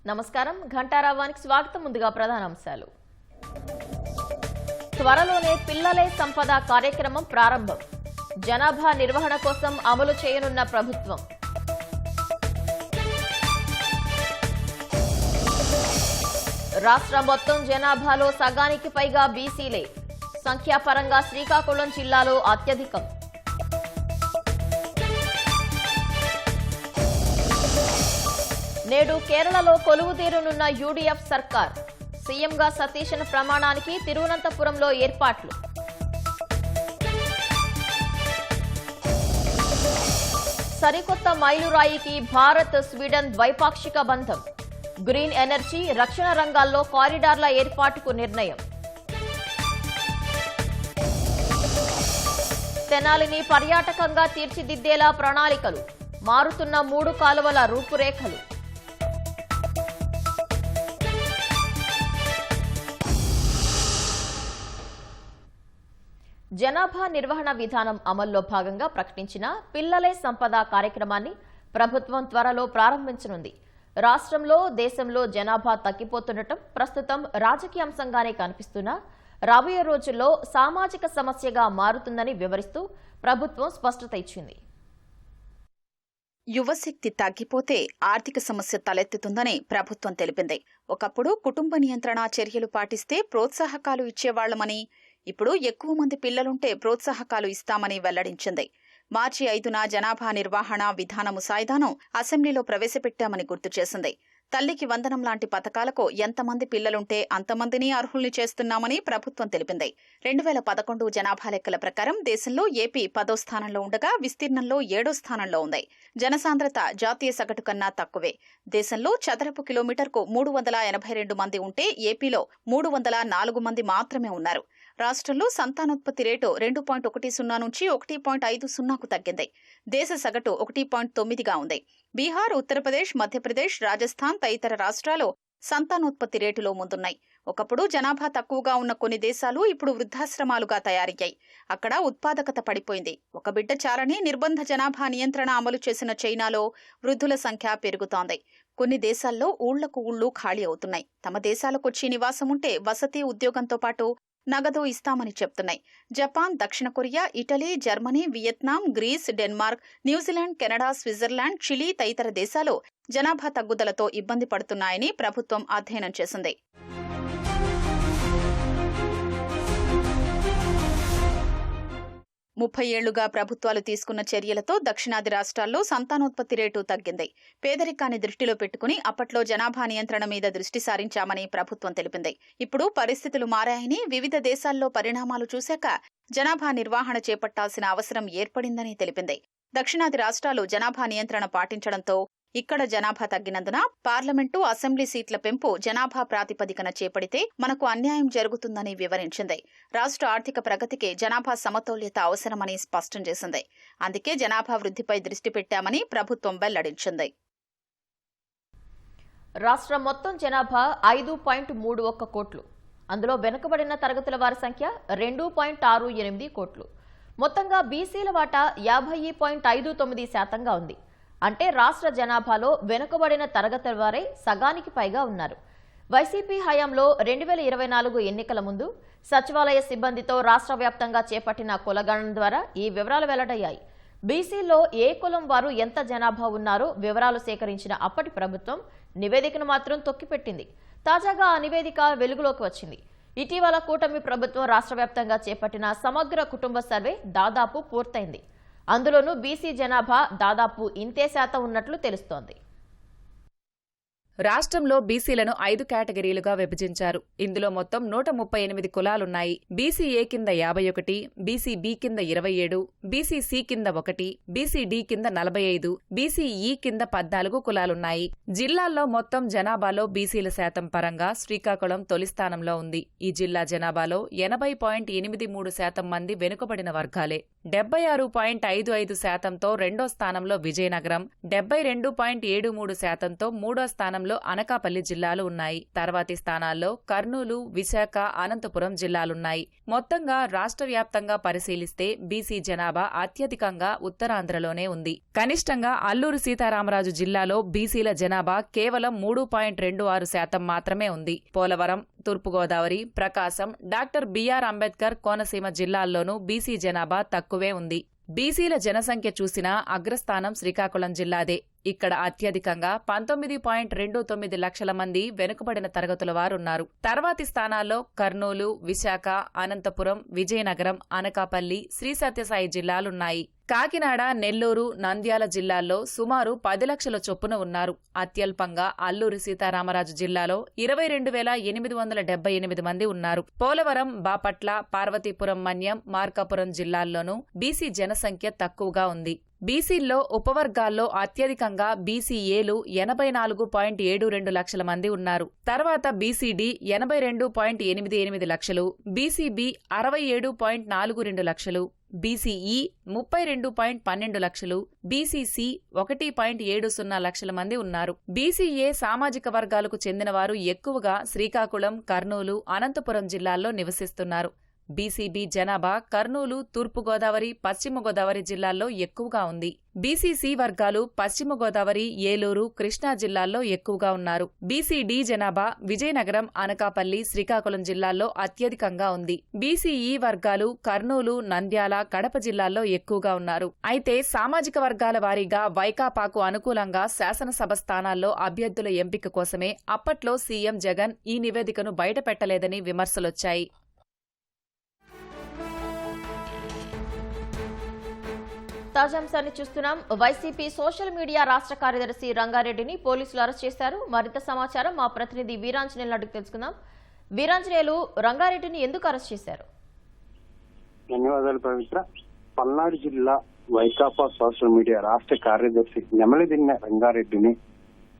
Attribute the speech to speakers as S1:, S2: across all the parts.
S1: నమస్కారం ఘంటారావానికి స్వాగతం. ముందుగా ప్రధానాంశాలు. త్వరలోనే పిల్లలే సంపద కార్యక్రమం ప్రారంభం. జనాభా నిర్వహణ కోసం అమలు చేయనున్న ప్రభుత్వం. రాష్ట్ర మొత్తం జనాభాలో సగానికి పైగా బీసీలే. సంఖ్యాపరంగా శ్రీకాకుళం జిల్లాలో అత్యధికం. నేడు కేరళలో కొలువుతీరనున్న యూడీఎఫ్ సర్కార్. సీఎంగా సతీశన్ ప్రమాణానికి తిరువనంతపురంలో ఏర్పాట్లు. సరికొత్త మైలురాయికి భారత్ స్వీడన్ ద్వైపాక్షిక బంధం. గ్రీన్ ఎనర్జీ, రక్షణ రంగాల్లో కారిడార్ల ఏర్పాటుకు నిర్ణయం. తెనాలిని పర్యాటకంగా తీర్చిదిద్దేలా ప్రణాళికలు. మారుతున్న 3 కాలువల రూపురేఖలు. జనాభా నిర్వహణ విధానం అమల్లో భాగంగా ప్రకటించిన పిల్లలే సంపద కార్యక్రమాన్ని ప్రభుత్వం త్వరలో ప్రారంభించనుంది. రాష్ట్రంలో, దేశంలో జనాభా తగ్గిపోతుండటం ప్రస్తుతం రాజకీయ అంశంగానే కనిపిస్తున్నా రాబోయే రోజుల్లో సామాజిక సమస్యగా మారుతుందని వివరిస్తూ ప్రభుత్వం స్పష్టత ఇచ్చింది.
S2: యువశక్తి తగ్గిపోతే ఆర్థిక సమస్య తలెత్తుతుందని ప్రభుత్వం తెలిపింది. ఒకప్పుడు కుటుంబ నియంత్రణ చర్యలు పాటిస్తే ప్రోత్సాహకాలు ఇచ్చేవాళ్లమని, ఇప్పుడు ఎక్కువ మంది పిల్లలుంటే ప్రోత్సాహకాలు ఇస్తామని వెల్లడించింది. మార్చి 5న జనాభా నిర్వహణ విధాన ముసాయిదాను అసెంబ్లీలో ప్రవేశపెట్టామని గుర్తు చేసింది. తల్లికి వందనం లాంటి పథకాలకు ఎంతమంది పిల్లలుంటే అంతమందిని అర్హుల్ని చేస్తున్నామని ప్రభుత్వం తెలిపింది. 2011 జనాభా లెక్కల ప్రకారం దేశంలో ఏపీ 10వ స్థానంలో ఉండగా విస్తీర్ణంలో 7వ స్థానంలో ఉంది. జనసాంద్రత జాతీయ సగటు కన్నా తక్కువే. దేశంలో చదరపు కిలోమీటర్కు 382 మంది ఉంటే ఏపీలో 304 మంది మాత్రమే ఉన్నారు. రాష్ట్రంలో సంతానోత్పత్తి రేటు 2.10 నుంచి 1.50కు తగ్గింది. దేశ సగటు 1.9గా ఉంది. బీహార్, ఉత్తరప్రదేశ్, మధ్యప్రదేశ్, రాజస్థాన్ తదితర రాష్ట్రాలు సంతానోత్పత్తి రేటులో ముందున్నాయి. ఒకప్పుడు జనాభా తక్కువగా ఉన్న కొన్ని దేశాలు ఇప్పుడు వృద్ధాశ్రమాలుగా తయారయ్యాయి. అక్కడ ఉత్పాదకత పడిపోయింది. ఒక బిడ్డ చాలని నిర్బంధ జనాభా నియంత్రణ అమలు చేసిన చైనాలో వృద్ధుల సంఖ్య పెరుగుతోంది. కొన్ని దేశాల్లో ఊళ్లకు ఊళ్లు ఖాళీ అవుతున్నాయి. తమ దేశాలకొచ్చి నివాసముంటే వసతి, ఉద్యోగంతో పాటు నగదు ఇస్తామని చెప్తున్నాయి. జపాన్, దక్షిణ Korea, Italy, Germany, Vietnam, Greece, Denmark, New Zealand, Canada, Switzerland, Chile తదితర దేశాలు జనాభా తగ్గుదలతో ఇబ్బంది పడుతున్నాయని ప్రభుత్వం అధ్యయనం చేసింది. ముప్పై ఏళ్లుగా ప్రభుత్వాలు తీసుకున్న చర్యలతో దక్షిణాది రాష్ట్రాల్లో సంతానోత్పత్తి రేటు తగ్గింది. పేదరికాన్ని దృష్టిలో పెట్టుకుని అప్పట్లో జనాభా నియంత్రణ మీద దృష్టి సారించామని ప్రభుత్వం తెలిపింది. ఇప్పుడు పరిస్థితులు మారాయని, వివిధ దేశాల్లో పరిణామాలు చూశాక జనాభా నిర్వహణ చేపట్టాల్సిన అవసరం ఏర్పడిందని తెలిపింది. దక్షిణాది రాష్ట్రాలు జనాభా నియంత్రణ పాటించడంతో ఇక్కడ జనాభా తగ్గినందున పార్లమెంటు, అసెంబ్లీ సీట్ల పెంపు జనాభా ప్రాతిపదికన చేపడితే మనకు అన్యాయం జరుగుతుందని వివరించింది. రాష్ట్ర ఆర్థిక ప్రగతికి జనాభా సమతౌల్యత అవసరమని స్పష్టం చేసింది. అందుకే జనాభా వృద్ధిపై దృష్టి పెట్టామని ప్రభుత్వం వెల్లడించింది.
S1: రాష్ట్ర మొత్తం జనాభా 5.31 కోట్లు. అందులో వెనుకబడిన తరగతుల వారి సంఖ్య 2.68 కోట్లు. మొత్తంగా బీసీల వాటా 50.59% ఉంది. అంటే రాష్ట్ర జనాభాలో వెనుకబడిన తరగతుల వారే సగానికి పైగా ఉన్నారు. వైసీపీ హయాంలో 2024 ఎన్నికల ముందు సచివాలయ సిబ్బందితో రాష్ట్ర వ్యాప్తంగా చేపట్టిన కులగణన ద్వారా ఈ వివరాలు వెల్లడయ్యాయి. బీసీలో ఏ కులం వారు ఎంత జనాభా ఉన్నారో వివరాలు సేకరించిన అప్పటి ప్రభుత్వం నివేదికను మాత్రం తొక్కిపెట్టింది. తాజాగా ఆ నివేదిక వెలుగులోకి వచ్చింది. ఇటీవల కూటమి ప్రభుత్వం రాష్ట్ర వ్యాప్తంగా చేపట్టిన సమగ్ర కుటుంబ సర్వే దాదాపు పూర్తయింది. అందులోనూ బీసీ జనాభా దాదాపు ఇంతే శాతం ఉన్నట్లు తెలుస్తోంది.
S3: రాష్ట్రంలో బీసీలను 5 కేటగిరీలుగా విభజించారు. ఇందులో మొత్తం 138 కులాలున్నాయి. బీసీ ఏ కింద 51, బీసీ బి కింద 27, బీసీ సి కింద 1, బీసీ డి కింద 45, బీసీ ఈ కింద 14 కులాలున్నాయి. జిల్లాల్లో మొత్తం జనాభాలో బీసీల శాతం పరంగా శ్రీకాకుళం తొలి స్థానంలో ఉంది. ఈ జిల్లా జనాభాలో 80.83% మంది వెనుకబడిన వర్గాలే. 76.55%తో రెండో స్థానంలో విజయనగరం, 72.73%తో మూడో స్థానంలో అనకాపల్లి జిల్లాలు ఉన్నాయి. తర్వాతి స్థానాల్లో కర్నూలు, విశాఖ, అనంతపురం జిల్లాలున్నాయి. మొత్తంగా రాష్ట్ర వ్యాప్తంగా పరిశీలిస్తే బీసీ జనాభా అత్యధికంగా ఉత్తరాంధ్రలోనే ఉంది. కనిష్టంగా అల్లూరు సీతారామరాజు జిల్లాలో బీసీల జనాభా కేవలం 3.26% మాత్రమే ఉంది. పోలవరం, తూర్పుగోదావరి, ప్రకాశం, డాక్టర్ బిఆర్ అంబేద్కర్, కోనసీమ జిల్లాల్లోనూ బీసీ జనాభా తక్కువే ఉంది. బీసీల జనసంఖ్య చూసినా అగ్రస్థానం శ్రీకాకుళం జిల్లాదే. ఇక్కడ అత్యధికంగా 19.29 లక్షల మంది వెనుకబడిన తరగతుల వారున్నారు. తర్వాతి స్థానాల్లో కర్నూలు, విశాఖ, అనంతపురం, విజయనగరం, అనకాపల్లి, శ్రీ సత్యసాయి జిల్లాలున్నాయి. కాకినాడ, నెల్లూరు, నంద్యాల జిల్లాల్లో సుమారు 10 లక్షల చొప్పున ఉన్నారు. అత్యల్పంగా అల్లూరి సీతారామరాజు జిల్లాలో 22,878 మంది ఉన్నారు. పోలవరం, బాపట్ల, పార్వతీపురం, మన్యం, మార్కాపురం జిల్లాల్లోనూ బీసీ జనసంఖ్య తక్కువగా ఉంది. బీసీల్లో ఉపవర్గాల్లో అత్యధికంగా బీసీఏలు 84.72 లక్షల మంది ఉన్నారు. తర్వాత బీసీడీ 82.88 లక్షలు, బీసీబీ 67.42 లక్షలు, బీసీఈ 32.12 లక్షలు, బీసీసీ 1.70 లక్షల మంది ఉన్నారు. బీసీఏ సామాజిక వర్గాలకు చెందినవారు ఎక్కువగా శ్రీకాకుళం, కర్నూలు, అనంతపురం జిల్లాల్లో నివసిస్తున్నారు. బీసీబీ జనాభా కర్నూలు, తూర్పుగోదావరి, పశ్చిమ గోదావరి జిల్లాల్లో ఎక్కువగా ఉంది. బీసీసీ వర్గాలు పశ్చిమ గోదావరి, ఏలూరు, కృష్ణా జిల్లాల్లో ఎక్కువగా ఉన్నారు. బీసీడీ జనాభా విజయనగరం, అనకాపల్లి, శ్రీకాకుళం జిల్లాల్లో అత్యధికంగా ఉంది. బీసీఈ వర్గాలు కర్నూలు, నంద్యాల, కడప జిల్లాల్లో ఎక్కువగా ఉన్నారు. అయితే సామాజిక వర్గాల వారీగా వైకాపాకు అనుకూలంగా శాసనసభ స్థానాల్లో అభ్యర్థుల ఎంపిక కోసమే అప్పట్లో సీఎం జగన్ ఈ నివేదికను బయటపెట్టలేదని విమర్శలొచ్చాయి.
S1: తాజాంశాన్ని చూస్తున్నాం. వైసీపీ సోషల్ మీడియా రాష్ట్ర కార్యదర్శి రంగారెడ్డిని పోలీసులు అరెస్ట్ చేశారు. మరింత సమాచారం మా ప్రతినిధి వీరాంజనేయులు అడిగి తెలుసుకుందాం. వీరాంజనేయులు, రంగారెడ్డిని ఎందుకు అరెస్ట్ చేశారు?
S4: ధన్యవాదాలు పవిత్ర. పల్నాడు జిల్లా వైకాపా సోషల్ మీడియా రాష్ట్ర కార్యదర్శి నెమలిదిన్న రంగారెడ్డిని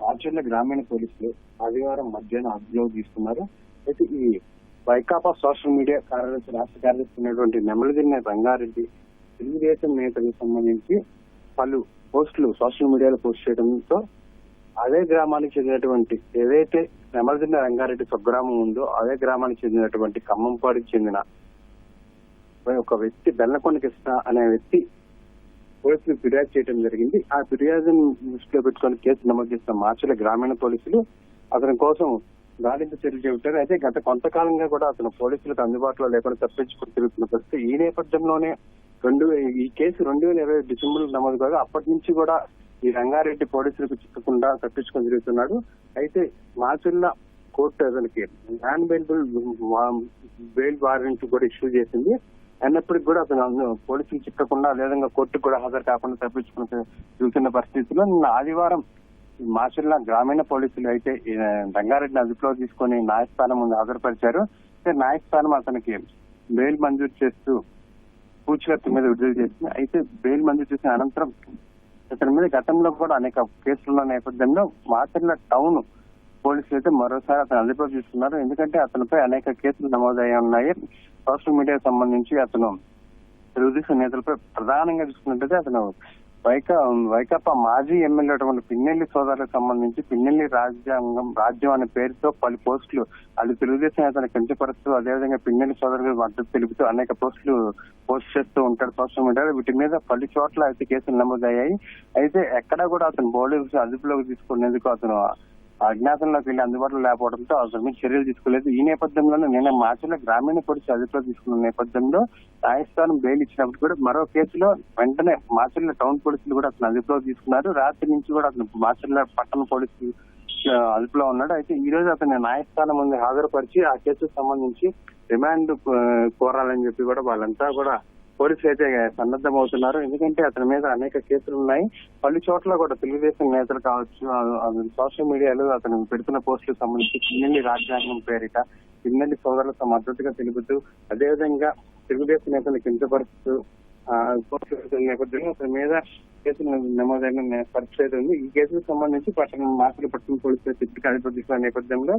S4: ఆచరణ గ్రామీణ పోలీసులు ఆదివారం మధ్యాహ్నం అదుపులోకి తీసుకున్నారు. అయితే ఈ వైకాపా సోషల్ మీడియా కార్యదర్శి రాష్ట్ర కార్యదర్శి ఉన్నటువంటి నెమలిదిన్న రంగారెడ్డి తెలుగుదేశం నేతలకు సంబంధించి పలు పోస్టులు సోషల్ మీడియాలో పోస్ట్ చేయడంతో అదే గ్రామానికి చెందినటువంటి ఏదైతే నెమలిదిన్న రంగారెడ్డి స్వగ్రామం ఉందో అదే గ్రామానికి చెందినటువంటి ఖమ్మంపాడికి చెందిన ఒక వ్యక్తి బెల్లకొండ కృష్ణ అనే వ్యక్తి పోలీసులు ఫిర్యాదు చేయడం జరిగింది. ఆ ఫిర్యాదును దృష్టిలో పెట్టుకుని కేసు నమోదు చేసిన మార్చిల గ్రామీణ పోలీసులు అతని కోసం గాలింపు చర్యలు చేపట్టారు. అయితే గత కొంతకాలంగా కూడా అతను పోలీసులకు అందుబాటులో లేకుండా తప్పించుకుని తిరుగుతున్న పరిస్థితి. ఈ నేపథ్యంలోనే ఈ కేసు 2020 డిసెంబర్ నమోదు కాగా అప్పటి నుంచి కూడా ఈ రంగారెడ్డి పోలీసులకు చిక్కకుండా తప్పించుకొని తిరుగుతున్నాడు. అయితే మాచిల్ల కోర్టు అతనికి నాన్ బెయిల్ వారెంట్ కూడా ఇష్యూ చేసింది. అయినప్పటికీ కూడా అతను పోలీసులు చిక్కకుండా లేదా కోర్టుకు కూడా హాజరు కాకుండా తప్పించుకుని తిరుగుతున్న పరిస్థితుల్లో నిన్న ఆదివారం మాచిల్ల గ్రామీణ పోలీసులు అయితే రంగారెడ్డిని అదుపులో తీసుకుని న్యాయస్థానం ముందు హాజరుపరిచారు. న్యాయస్థానం అతనికి బెయిల్ మంజూరు చేస్తూ పూచికత్తు మీద విడుదల చేసింది. అయితే బెయిల్ మంజూరు చేసిన అనంతరం ఇతని మీద గతంలో కూడా అనేక కేసులున్న నేపథ్యంలో మాచర్ల టౌన్ పోలీసులు అయితే మరోసారి అతను అదుపులో తీసుకున్నారు. ఎందుకంటే అతనిపై అనేక కేసులు నమోదయ్యి ఉన్నాయి. సోషల్ మీడియాకు సంబంధించి అతను తెలుగుదేశం నేతలపై ప్రధానంగా చూసుకున్నట్టయితే అతను వైకాపా మాజీ ఎమ్మెల్యే అటువంటి పిన్నెల్లి సోదరులకు సంబంధించి పిన్నెల్లి రాజ్యం అనే పేరుతో పలు పోస్టులు అది తెలుగుదేశం నేతను కించపరుస్తూ అదేవిధంగా పిన్నెల్లి సోదరులకు మద్దతు తెలుపుతూ అనేక పోస్టులు పోస్ట్ చేస్తూ ఉంటాడు సోషల్ మీడియాలో. వీటి మీద పలు చోట్ల అయితే కేసులు నమోదయ్యాయి. అయితే ఎక్కడా కూడా అతను పోలీసులు అదుపులోకి తీసుకునేందుకు అతను అజ్ఞాతంలోకి వెళ్లి అందుబాటులో లేకపోవడంతో అతని మీద చర్యలు తీసుకోలేదు. ఈ నేపథ్యంలోనే నిన్న మార్చిలో గ్రామీణ పోలీసులు అదుపులో తీసుకున్న నేపథ్యంలో న్యాయస్థానం బెయిల్ ఇచ్చినప్పుడు కూడా మరో కేసులో వెంటనే మార్చిల్ల టౌన్ పోలీసులు కూడా అతను అదుపులో తీసుకున్నారు. రాత్రి నుంచి కూడా అతను మార్చిల్ల పట్టణ పోలీసులు అదుపులో ఉన్నాడు. అయితే ఈ రోజు అతన్ని న్యాయస్థానం ముందు హాజరుపరిచి ఆ కేసుకు సంబంధించి రిమాండ్ కోరాలని చెప్పి కూడా వాళ్ళంతా కూడా పోలీసులు అయితే సన్నద్ధమవుతున్నారు. ఎందుకంటే అతని మీద అనేక కేసులు ఉన్నాయి. పలు చోట్ల కూడా తెలుగుదేశం నేతలు కావచ్చు సోషల్ మీడియాలో అతను పెడుతున్న పోస్టులకు సంబంధించి పిన్నెల్లి రాజ్యాంగం పేరిట పిన్నెల్లి సోదరులతో మద్దతుగా తెలుపుతూ అదేవిధంగా తెలుగుదేశం నేతలు కించపరుస్తూ పోస్టుల నేపథ్యంలో అతని మీద కేసులు నమోదైన పరిస్థితి ఉంది. ఈ కేసుకు సంబంధించి మార్చిల పట్టణ పోలీసులు తిప్పి అధిపతిస్తున్న నేపథ్యంలో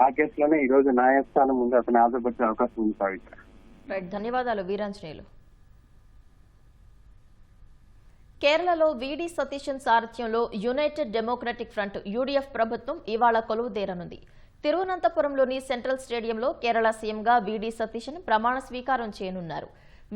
S4: ఆ కేసులోనే ఈ రోజు న్యాయస్థానం ముందు అతను హాజరుపరిచే అవకాశం ఉంది.
S1: ధన్యవాదాలు వీరాంజనేయులు. కేరళలో వీడి సతీశన్ సారథ్యంలో యునైటెడ్ డెమోక్రటిక్ ఫ్రంట్ యూడీఎఫ్ ప్రభుత్వం ఇవాళ కొలువుదేరనుంది. తిరువనంతపురంలోని సెంట్రల్ స్టేడియంలో కేరళ సీఎంగా వీడి సతీశన్ ప్రమాణ స్వీకారం చేయనున్నారు.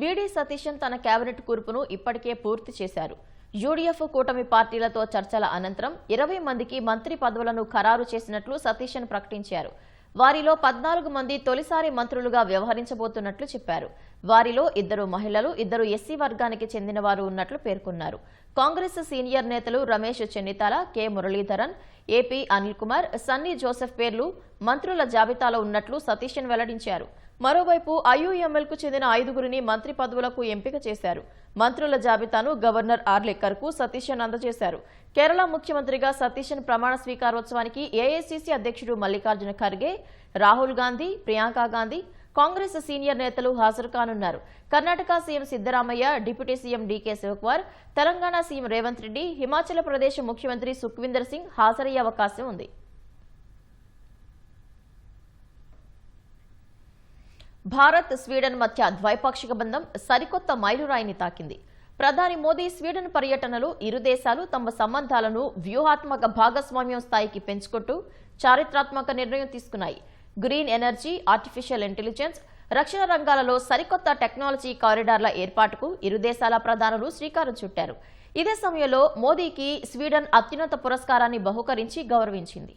S1: వీడి సతీశన్ తన కేబినెట్ కూర్పును ఇప్పటికే పూర్తి చేశారు. యూడీఎఫ్ కూటమి పార్టీలతో చర్చల అనంతరం 20 మందికి మంత్రి పదవులను ఖరారు చేసినట్లు సతీశన్ ప్రకటించారు. వారిలో 14 మంది తొలిసారి మంత్రులుగా వ్యవహరించబోతున్నట్లు చెప్పారు. వారిలో 2 మహిళలు, 2 ఎస్సీ వర్గానికి చెందిన వారు ఉన్నట్లు పేర్కొన్నారు. కాంగ్రెస్ సీనియర్ నేతలు రమేష్ చెన్నితాల, కె మురళీధరన్, ఏపీ అనిల్ కుమార్, సన్నీ జోసెఫ్ పేర్లు మంత్రుల జాబితాలో ఉన్నట్లు సతీశన్ వెల్లడించారు. మరోవైపు ఐయుఎంఎల్కు చెందిన 5గురిని మంత్రి పదవులకు ఎంపిక చేశారు. మంత్రుల జాబితాను గవర్నర్ ఆర్లెక్కర్కు సతీశన్ అందజేశారు. కేరళ ముఖ్యమంత్రిగా సతీశన్ ప్రమాణ స్వీకారోత్సవానికి ఏఐసీసీ అధ్యక్షుడు మల్లికార్జున ఖర్గే, రాహుల్ గాంధీ, ప్రియాంక గాంధీ, కాంగ్రెస్ సీనియర్ నేతలు హాజరు కానున్నారు. Karnataka CM Siddaramaiah, deputy CM DK Shivakumar, Telangana CM Revanth Reddy, Himachal Pradesh ముఖ్యమంత్రి సుఖ్వీందర్ సింగ్ హాజరయ్యే అవకాశం ఉంది. భారత్, స్వీడన్ మధ్య ద్వైపాక్షిక బంధం సరికొత్త మైలురాయిని తాకింది. ప్రధాని మోదీ స్వీడన్ పర్యటనలో ఇరు దేశాలు తమ సంబంధాలను వ్యూహాత్మక భాగస్వామ్యం స్థాయికి పెంచుకుంటూ చారిత్రాత్మక నిర్ణయం తీసుకున్నాయి. గ్రీన్ ఎనర్జీ, ఆర్టిఫిషియల్ ఇంటెలిజెన్స్, రక్షణ రంగాలలో సరికొత్త టెక్నాలజీ కారిడార్ల ఏర్పాటుకు ఇరు దేశాల ప్రధానులు శ్రీకారం చుట్టారు. ఇదే సమయంలో మోదీకి స్వీడన్ అత్యున్నత పురస్కారాన్ని బహుకరించి గౌరవించింది.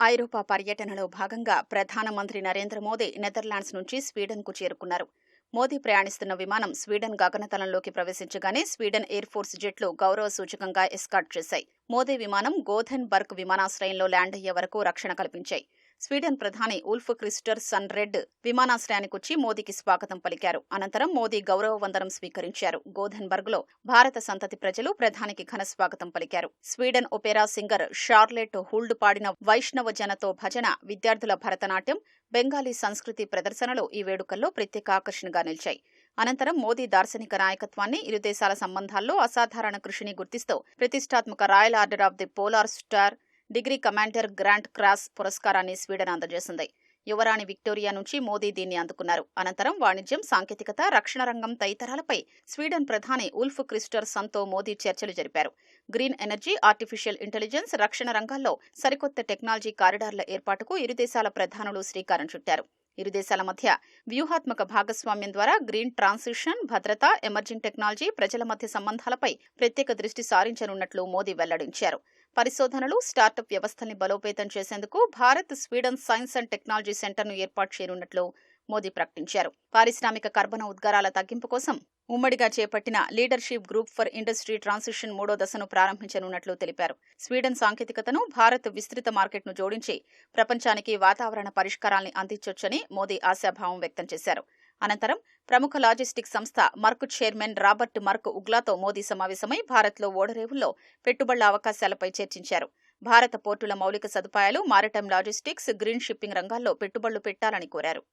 S2: ఐరోపా పర్యటనలో భాగంగా ప్రధానమంత్రి నరేంద్ర మోదీ నెదర్లాండ్స్ నుంచి స్వీడన్కు చేరుకున్నారు. మోదీ ప్రయాణిస్తున్న విమానం స్వీడన్ గగనతలంలోకి ప్రవేశించగానే స్వీడన్ ఎయిర్ ఫోర్స్ జెట్లు గౌరవ సూచకంగా ఎస్కార్ట్ చేశాయి. మోదీ విమానం గోథెన్బర్గ్ విమానాశ్రయంలో ల్యాండ్ అయ్యే వరకు రక్షణ కల్పించాయి. స్వీడన్ ప్రధాని ఉల్ఫ్ క్రిస్టర్ సన్ రెడ్ విమానాశ్రయానికొచ్చి మోదీకి స్వాగతం పలికారు. అనంతరం మోదీ గౌరవ వందనం స్వీకరించారు. గోథెన్బర్గ్లో భారత సంతతి ప్రజలు ప్రధానికి ఘన స్వాగతం పలికారు. స్వీడన్ ఒపెరా సింగర్ షార్లెట్ హూల్డ్ పాడిన వైష్ణవ జనతో భజన, విద్యార్థుల భరతనాట్యం, బెంగాలీ సంస్కృతి ప్రదర్శనలు ఈ వేడుకల్లో ప్రత్యేక ఆకర్షణగా నిలిచాయి. అనంతరం మోదీ దార్శనిక నాయకత్వాన్ని, ఇరు దేశాల సంబంధాల్లో అసాధారణ కృషిని గుర్తిస్తూ ప్రతిష్టాత్మక royal order of the polar star, degree commander grant cross పురస్కారాన్ని స్వీడన్ అందజేసింది. యువరాణి విక్టోరియా నుంచి మోదీ దీన్ని అందుకున్నారు. అనంతరం వాణిజ్యం, సాంకేతికత, రక్షణ రంగం తదితరాలపై స్వీడన్ ప్రధాని ఉల్ఫ్ క్రిస్టర్ సన్తో మోదీ చర్చలు జరిపారు. గ్రీన్ ఎనర్జీ, ఆర్టిఫిషియల్ ఇంటెలిజెన్స్, రక్షణ రంగాల్లో సరికొత్త టెక్నాలజీ కారిడార్ల ఏర్పాటుకు ఇరు దేశాల ప్రధానులు శ్రీకారం చుట్టారు. ఇరు దేశాల మధ్య వ్యూహాత్మక భాగస్వామ్యం ద్వారా గ్రీన్ ట్రాన్సిషన్, భద్రత, ఎమర్జింగ్ టెక్నాలజీ, ప్రజల మధ్య సంబంధాలపై ప్రత్యేక దృష్టి సారించనున్నట్లు మోదీ వెల్లడించారు. పరిశోధనలు, స్టార్టప్ వ్యవస్థల్ని బలోపేతం చేసేందుకు Bharat, Sweden science and technology సెంటర్ను ఏర్పాటు చేయనున్నట్లు మోదీ ప్రకటించారు. పారిశ్రామిక కర్బన ఉద్గారాల తగ్గింపు కోసం ఉమ్మడిగా చేపట్టిన leadership group for industry transition 3వ దశను ప్రారంభించనున్నట్లు తెలిపారు. స్వీడన్ సాంకేతికతను భారత్ విస్తృత మార్కెట్ను జోడించి ప్రపంచానికి వాతావరణ పరిష్కారాల్ని అందించొచ్చని మోదీ ఆశాభావం వ్యక్తం చేశారు. అనంతరం ప్రముఖ లాజిస్టిక్ సంస్థ మర్క్ చైర్మన్ రాబర్ట్ మర్క్ ఉగ్లాతో మోదీ సమావేశమై భారత్లో ఓడరేవుల్లో పెట్టుబడుల అవకాశాలపై చర్చించారు. భారత పోర్టుల మౌలిక సదుపాయాలు, మారిటైమ్ లాజిస్టిక్స్, గ్రీన్ షిప్పింగ్ రంగాల్లో పెట్టుబడులు పెట్టాలని కోరారు.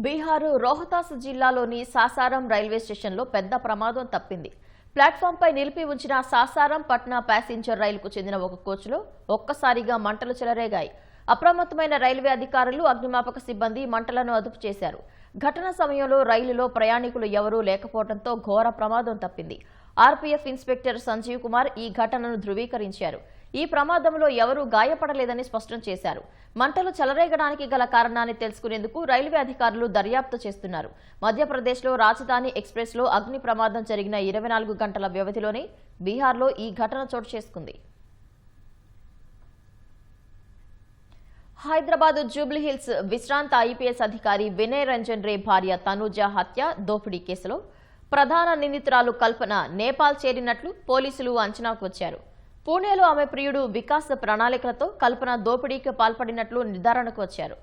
S1: బీహార్ రోహతాస్ జిల్లాలోని సాసారం రైల్వే స్టేషన్లో పెద్ద ప్రమాదం తప్పింది. ప్లాట్ఫామ్పై నిలిపి ఉంచిన సాసారం పట్నా ప్యాసింజర్ రైలుకు చెందిన ఒక కోచ్లో ఒక్కసారిగా మంటలు చెలరేగాయి. అప్రమత్తమైన రైల్వే అధికారులు, అగ్నిమాపక సిబ్బంది మంటలను అదుపు చేశారు. ఘటన సమయంలో రైలులో ప్రయాణికులు ఎవరూ లేకపోవడంతో ఘోర ప్రమాదం తప్పింది. ఆర్పీఎఫ్ ఇన్స్పెక్టర్ సంజీవ్ కుమార్ ఈ ఘటనను ధృవీకరించారు. ఈ ప్రమాదంలో ఎవరూ గాయపడలేదని స్పష్టం చేశారు. మంటలు చెలరేగడానికి గల కారణాన్ని తెలుసుకునేందుకు రైల్వే అధికారులు దర్యాప్తు చేస్తున్నారు. మధ్యప్రదేశ్లో రాజధాని ఎక్స్ప్రెస్లో అగ్ని ప్రమాదం జరిగిన 24 గంటల వ్యవధిలోనే బీహార్లో ఈ ఘటన చోటు చేసుకుంది. హైదరాబాద్ జూబ్లీహిల్స్ విశ్రాంత ఐపీఎస్ అధికారి వినయ్ రంజన్ రే భార్య తనూజ హత్య, దోపిడీ కేసులో ప్రధాన నిందితురాలు కల్పన నేపాల్ చేరినట్లు పోలీసులు అంచనాకు వచ్చారు. పూణేలో ఆమె ప్రియుడు వికాస్ ప్రణాళికలతో కల్పన దోపిడీకి పాల్పడినట్లు నిర్ధారణకు వచ్చారు.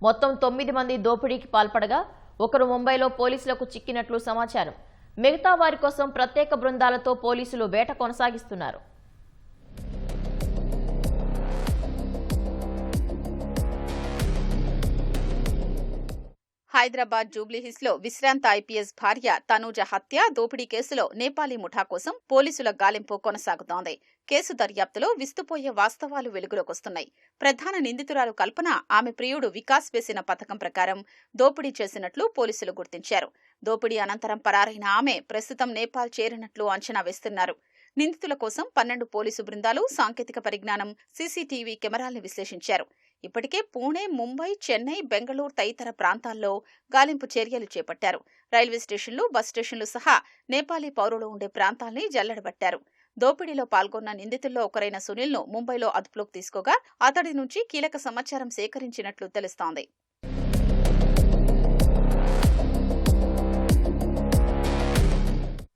S1: మొత్తం 9 మంది దోపిడీకి పాల్పడగా ఒకరు ముంబైలో పోలీసులకు చిక్కినట్లు సమాచారం. మిగతా వారి కోసం ప్రత్యేక బృందాలతో పోలీసులు వేట కొనసాగిస్తున్నారు.
S2: హైదరాబాద్ జూబ్లీహిల్స్లో విశ్రాంత ఐపీఎస్ భార్య తనూజ హత్య, దోపిడీ కేసులో నేపాలీ ముఠా కోసం పోలీసుల గాలింపు కొనసాగుతోంది. కేసు దర్యాప్తులో విస్తుపోయే వాస్తవాలు వెలుగులోకొస్తున్నాయి. ప్రధాన నిందితురాలు కల్పన ఆమె ప్రియుడు వికాస్ వేసిన పథకం ప్రకారం దోపిడీ చేసినట్లు పోలీసులు గుర్తించారు. దోపిడీ అనంతరం పరారైన ఆమె ప్రస్తుతం నేపాల్ చేరినట్లు అంచనా వేస్తున్నారు. నిందితుల కోసం 12 పోలీసు బృందాలు, సాంకేతిక పరిజ్ఞానం, సీసీటీవీ కెమెరాల్ని విశ్లేషించారు. ఇప్పటికే పూణే, ముంబై, చెన్నై, బెంగళూరు తదితర ప్రాంతాల్లో గాలింపు చర్యలు చేపట్టారు. రైల్వే స్టేషన్లు, బస్ స్టేషన్లు సహా నేపాలీ పౌరులు ఉండే ప్రాంతాల్ని జల్లెడబట్టారు. దోపిడీలో పాల్గొన్న నిందితుల్లో ఒకరైన సునీల్ను ముంబైలో అదుపులోకి తీసుకోగా అతడి నుంచి కీలక సమాచారం సేకరించినట్లు తెలుస్తోంది.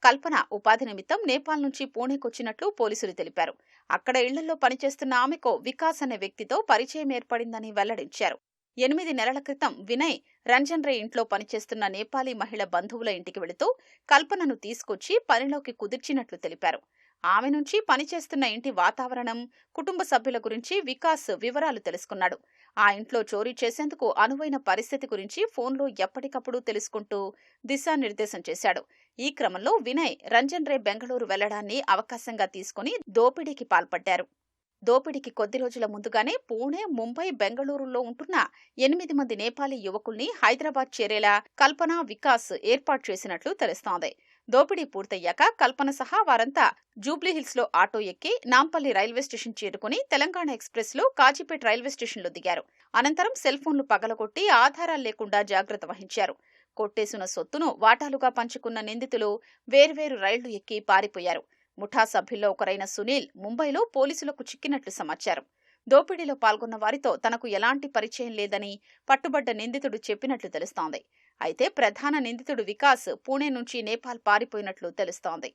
S2: కల్పన ఉపాధి నిమిత్తం నేపాల్ నుంచి పూణేకొచ్చినట్లు పోలీసులు తెలిపారు. అక్కడ ఇళ్లలో పనిచేస్తున్న ఆమెకు వికాస్ అనే వ్యక్తితో పరిచయం ఏర్పడిందని వెల్లడించారు. 8 నెలల క్రితం వినయ్ రంజన్ రే ఇంట్లో పనిచేస్తున్న నేపాలీ మహిళ బంధువుల ఇంటికి వెళుతూ కల్పనను తీసుకొచ్చి పనిలోకి కుదిర్చినట్లు తెలిపారు. ఆమె నుంచి పనిచేస్తున్న ఇంటి వాతావరణం, కుటుంబ సభ్యుల గురించి వికాస్ వివరాలు తెలుసుకున్నాడు. ఆ ఇంట్లో చోరీ చేసేందుకు అనువైన పరిస్థితి గురించి ఫోన్లో ఎప్పటికప్పుడు తెలుసుకుంటూ దిశానిర్దేశం చేశాడు. ఈ క్రమంలో వినయ్ రంజన్ రే బెంగళూరు వెళ్లడాన్ని అవకాశంగా తీసుకుని దోపిడీకి పాల్పడ్డారు. దోపిడీకి కొద్ది రోజుల ముందుగానే పూణే, ముంబై, బెంగళూరులో ఉంటున్న 8 మంది నేపాలీ యువకుల్ని హైదరాబాద్ చేరేలా కల్పన, వికాస్ ఏర్పాటు చేసినట్లు తెలుస్తోంది. దోపిడీ పూర్తయ్యాక కల్పన సహా వారంతా జూబ్లీహిల్స్ లో ఆటో ఎక్కి నాంపల్లి రైల్వే స్టేషన్ చేరుకుని తెలంగాణ ఎక్స్ప్రెస్ లో కాజీపేట్ రైల్వే స్టేషన్లో దిగారు. అనంతరం సెల్ ఫోన్లు పగలగొట్టి ఆధారాలు లేకుండా జాగ్రత్త వహించారు. కొట్టేసిన సొత్తును వాటాలుగా పంచుకున్న నిందితులు వేర్వేరు రైళ్లు ఎక్కి పారిపోయారు. ముఠా సభ్యుల్లో ఒకరైన సునీల్ ముంబైలో పోలీసులకు చిక్కినట్లు సమాచారం. దోపిడీలో పాల్గొన్న వారితో తనకు ఎలాంటి పరిచయం లేదని పట్టుబడ్డ నిందితుడు చెప్పినట్లు తెలుస్తోంది. అయితే ప్రధాన నిందితుడు వికాస్ పూణే నుంచి నేపాల్ పారిపోయినట్లు తెలుస్తోంది.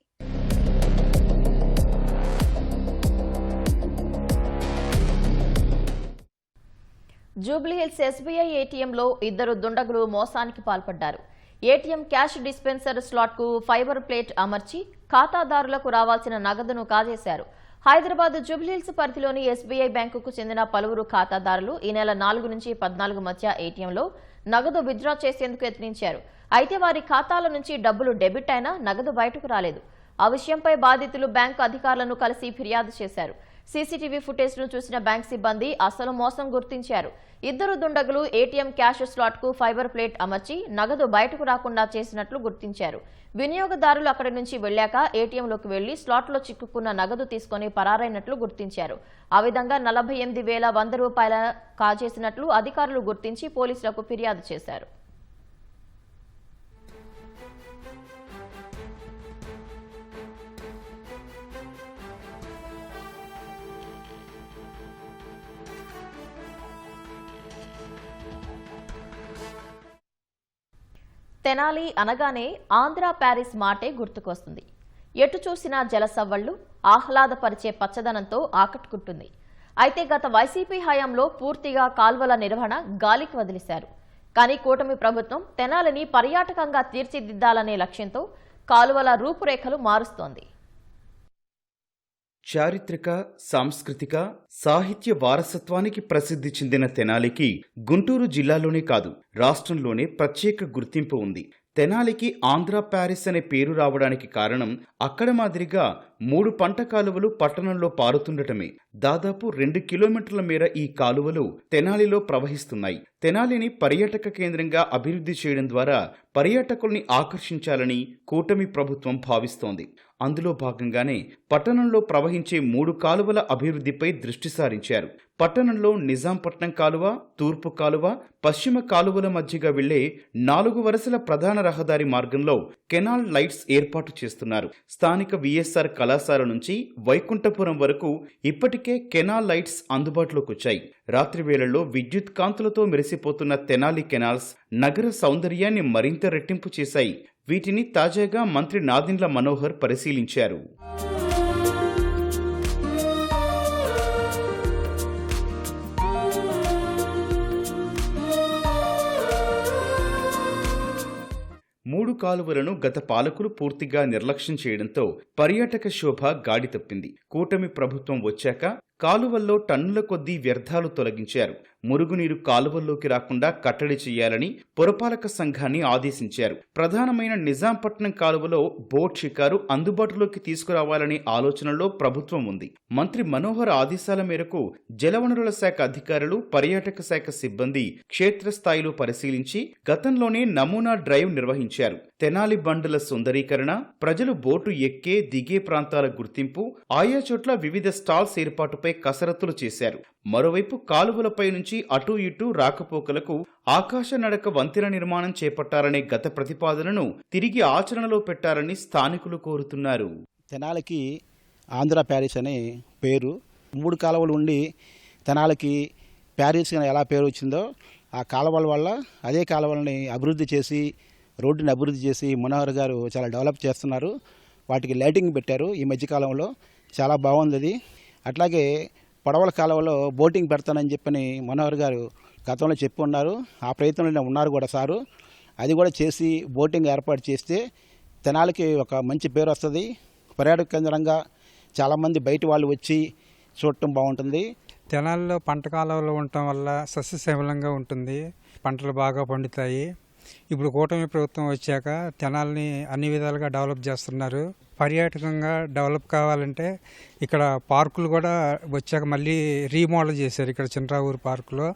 S1: జూబ్లీహిల్స్ ఎస్బీఐ ఏటీఎంలో 2 దుండగులు మోసానికి పాల్పడ్డారు. ఏటీఎం క్యాష్ డిస్పెన్సర్ స్లాట్కు ఫైబర్ ప్లేట్ అమర్చి ఖాతాదారులకు రావాల్సిన నగదును కాజేశారు. హైదరాబాద్ జూబ్లీహిల్స్ పరిధిలోని ఎస్బీఐ బ్యాంకుకు చెందిన పలువురు ఖాతాదారులు ఈ నెల 4 నుంచి 14 మధ్య ఏటీఎంలో నగదు విత్డ్రా చేసేందుకు యత్నించారు. అయితే వారి ఖాతాల నుంచి డబ్బులు డెబిట్ అయినా నగదు బయటకు రాలేదు. ఆ విషయంపై బాధితులు బ్యాంకు అధికారులను కలిసి ఫిర్యాదు చేశారు. సీసీటీవీ ఫుటేజ్ను చూసిన బ్యాంక్ సిబ్బంది అసలు మోసం గుర్తించారు. 2 దుండగులు ఏటీఎం క్యాష్ స్లాట్కు ఫైబర్ ప్లేట్ అమర్చి నగదు బయటకు రాకుండా చేసినట్లు గుర్తించారు. వినియోగదారులు అక్కడి నుంచి వెళ్లాక ఏటీఎంలోకి వెళ్లి స్లాట్లో చిక్కుకున్న నగదు తీసుకుని పరారైనట్లు గుర్తించారు. ఆ విధంగా 48,100 రూపాయల కాజేసినట్లు అధికారులు గుర్తించి పోలీసులకు ఫిర్యాదు చేశారు. తెనాలి అనగానే ఆంధ్ర ప్యారిస్ మాటే గుర్తుకొస్తుంది. ఎటు చూసినా జలసవ్వళ్లు, ఆహ్లాదపరిచే పచ్చదనంతో ఆకట్టుకుంటుంది. అయితే గత వైసీపీ హయాంలో పూర్తిగా కాల్వల నిర్వహణ గాలికి వదిలేశారు. కానీ కూటమి ప్రభుత్వం తెనాలిని పర్యాటకంగా తీర్చిదిద్దాలనే లక్ష్యంతో కాలువల రూపురేఖలు మారుస్తోంది.
S5: చారిత్రక, సాంస్కృతిక, సాహిత్య వారసత్వానికి ప్రసిద్ధి చెందిన తెనాలికి గుంటూరు జిల్లాలోనే కాదు రాష్ట్రంలోనే ప్రత్యేక గుర్తింపు ఉంది. తెనాలికి ఆంధ్ర ప్యారిస్ అనే పేరు రావడానికి కారణం అక్కడ మాదిరిగా 3 పంట కాలువలు పట్టణంలో పారుతుండటమే. దాదాపు 2 కిలోమీటర్ల మేర ఈ కాలువలు తెనాలిలో ప్రవహిస్తున్నాయి. తెనాలిని పర్యాటక కేంద్రంగా అభివృద్ధి చేయడం ద్వారా పర్యాటకుల్ని ఆకర్షించాలని కూటమి ప్రభుత్వం భావిస్తోంది. అందులో భాగంగానే పట్టణంలో ప్రవహించే 3 కాలువల అభివృద్ధిపై దృష్టి సారించారు. పట్టణంలో నిజాంపట్నం కాలువ, తూర్పు కాలువ, పశ్చిమ కాలువల మధ్యగా వెళ్లే 4 వరుసల ప్రధాన రహదారి మార్గంలో కెనాల్ లైట్స్ ఏర్పాటు చేస్తున్నారు. స్థానిక విఎస్ఆర్ కళాశాల నుంచి వైకుంఠపురం వరకు ఇప్పటికే కెనాల్ లైట్స్ అందుబాటులోకి వచ్చాయి. రాత్రి వేళల్లో విద్యుత్ కాంతులతో మెరిసిపోతున్న తెనాలి కెనాల్స్ నగర సౌందర్యాన్ని మరింత రెట్టింపు చేశాయి. వీటిని తాజాగా మంత్రి నాదెండ్ల మనోహర్ పరిశీలించారు. మూడు కాలువలను గత పాలకులు పూర్తిగా నిర్లక్ష్యం చేయడంతో పర్యాటక శోభ గాడి తప్పింది. కూటమి ప్రభుత్వం వచ్చాక కాలువల్లో టన్నుల కొద్దీ వ్యర్థాలు తొలగించారు. మురుగునీరు కాలువల్లోకి రాకుండా కట్టడి చేయాలని పురపాలక సంఘాన్ని ఆదేశించారు. ప్రధానమైన నిజాంపట్నం కాలువలో బోట్ షికారు అందుబాటులోకి తీసుకురావాలనే ఆలోచనలో ప్రభుత్వం ఉంది. మంత్రి మనోహర్ ఆదేశాల మేరకు జలవనరుల శాఖ అధికారులు, పర్యాటక శాఖ సిబ్బంది క్షేత్రస్థాయిలో పరిశీలించి గతంలోనే నమూనా డ్రైవ్ నిర్వహించారు. తెనాలి బండుల సుందరీకరణ, ప్రజలు బోటు ఎక్కే దిగే ప్రాంతాల గుర్తింపు, ఆయా చోట్ల వివిధ స్టాల్స్ ఏర్పాటుపై కసరత్తులు చేశారు. మరోవైపు కాలువలపై నుంచి అటూ ఇటూ రాకపోకలకు ఆకాశ నడక వంతెన నిర్మాణం చేపట్టాలనే గత ప్రతిపాదనను తిరిగి ఆచరణలో పెట్టాలని స్థానికులు కోరుతున్నారు.
S6: తెనాలికి ఆంధ్ర ప్యారిస్ అనే పేరు, 3 కాలువలు ఉండి తెనాలికి ప్యారిస్ ఎలా పేరు వచ్చిందో ఆ కాలువల వల్ల అదే కాలువలని అభివృద్ధి చేసి, రోడ్డుని అభివృద్ధి చేసి మనోహర్ గారు చాలా డెవలప్ చేస్తున్నారు. వాటికి లైటింగ్ పెట్టారు ఈ మధ్యకాలంలో, చాలా బాగుంది అది. అట్లాగే పడవల కాలువలో బోటింగ్ పెడతానని చెప్పని మనోహర్ గారు గతంలో చెప్పి ఉన్నారు. ఆ ప్రయత్నంలో ఉన్నారు కూడా సారు. అది కూడా చేసి బోటింగ్ ఏర్పాటు చేస్తే తెనాలికి ఒక మంచి పేరు వస్తుంది. పర్యాటక కేంద్రంగా చాలామంది బయట వాళ్ళు వచ్చి చూడటం బాగుంటుంది.
S7: తెనాలిలో పంట కాలువలు ఉండటం వల్ల సస్యశ్యామలంగా ఉంటుంది, పంటలు బాగా పండుతాయి. ఇప్పుడు కూటమి ప్రభుత్వం వచ్చాక తెనాలిని అన్ని విధాలుగా డెవలప్ చేస్తున్నారు. పర్యాటకంగా డెవలప్ కావాలంటే ఇక్కడ పార్కులు కూడా వచ్చాక మళ్ళీ రీమోడల్ చేశారు ఇక్కడ చింట్రావూరు పార్కులో.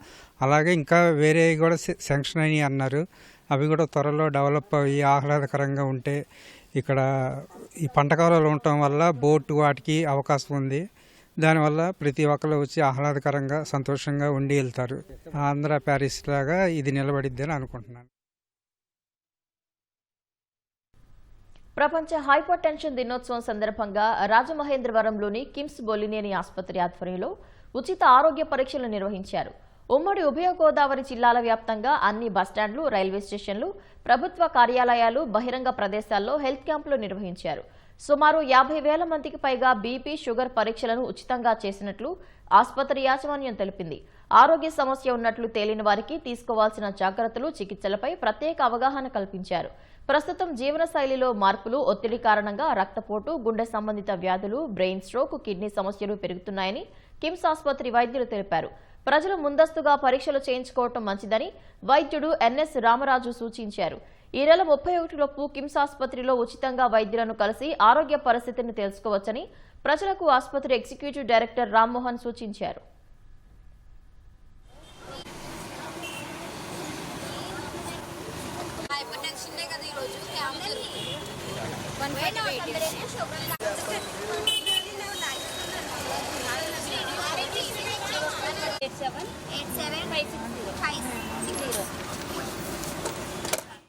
S7: అలాగే ఇంకా వేరే కూడా శాంక్షన్ అయినాయి అన్నారు. అవి కూడా త్వరలో డెవలప్ అయ్యి ఆహ్లాదకరంగా ఉంటే ఇక్కడ ఈ పంట కాలువలు ఉండటం వల్ల బోటు వాటికి అవకాశం ఉంది. దానివల్ల ప్రతి ఒక్కరు వచ్చి ఆహ్లాదకరంగా సంతోషంగా ఉండి వెళ్తారు. ఆంధ్ర ప్యారిస్ లాగా ఇది నిలబడిద్ది అని అనుకుంటున్నాను.
S1: ప్రపంచ హైపర్ టెన్షన్ దినోత్సవం సందర్భంగా రాజమహేంద్రవరంలోని కిమ్స్ బొలినేని ఆసుపత్రి ఆధ్వర్యంలో ఉచిత ఆరోగ్య పరీక్షలు నిర్వహించారు. ఉమ్మడి ఉభయ గోదావరి జిల్లాల వ్యాప్తంగా అన్ని బస్టాండ్లు, రైల్వే స్టేషన్లు, ప్రభుత్వ కార్యాలయాలు, బహిరంగ ప్రదేశాల్లో హెల్త్ క్యాంపులు నిర్వహించారు. సుమారు 50,000 మందికి పైగా బీపీ, షుగర్ పరీక్షలను ఉచితంగా చేసినట్లు ఆసుపత్రి యాజమాన్యం తెలిపింది. ఆరోగ్య సమస్య ఉన్నట్లు తేలిన వారికి తీసుకోవాల్సిన జాగ్రత్తలు, చికిత్సలపై ప్రత్యేక అవగాహన కల్పించారు. ప్రస్తుతం జీవనశైలిలో మార్పులు, ఒత్తిడి కారణంగా రక్తపోటు, గుండె సంబంధిత వ్యాధులు, బ్రెయిన్ స్ట్రోక్, కిడ్నీ సమస్యలు పెరుగుతున్నాయని కిమ్స్ ఆసుపత్రి వైద్యులు తెలిపారు. ప్రజలు ముందస్తుగా పరీక్షలు చేయించుకోవటం మంచిదని వైద్యుడు ఎన్ఎస్ రామరాజు సూచించారు. ఈ నెల 31లోపు కిమ్స్ ఆసుపత్రిలో ఉచితంగా వైద్యులను కలిసి ఆరోగ్య పరిస్థితిని తెలుసుకోవచ్చని ప్రజలకు ఆసుపత్రి ఎగ్జిక్యూటివ్ డైరెక్టర్ రామ్మోహన్ సూచించారు.
S8: హైపర్ టెన్షన్ కదా ఈరోజు క్యాంప్ జరుగుతుంది.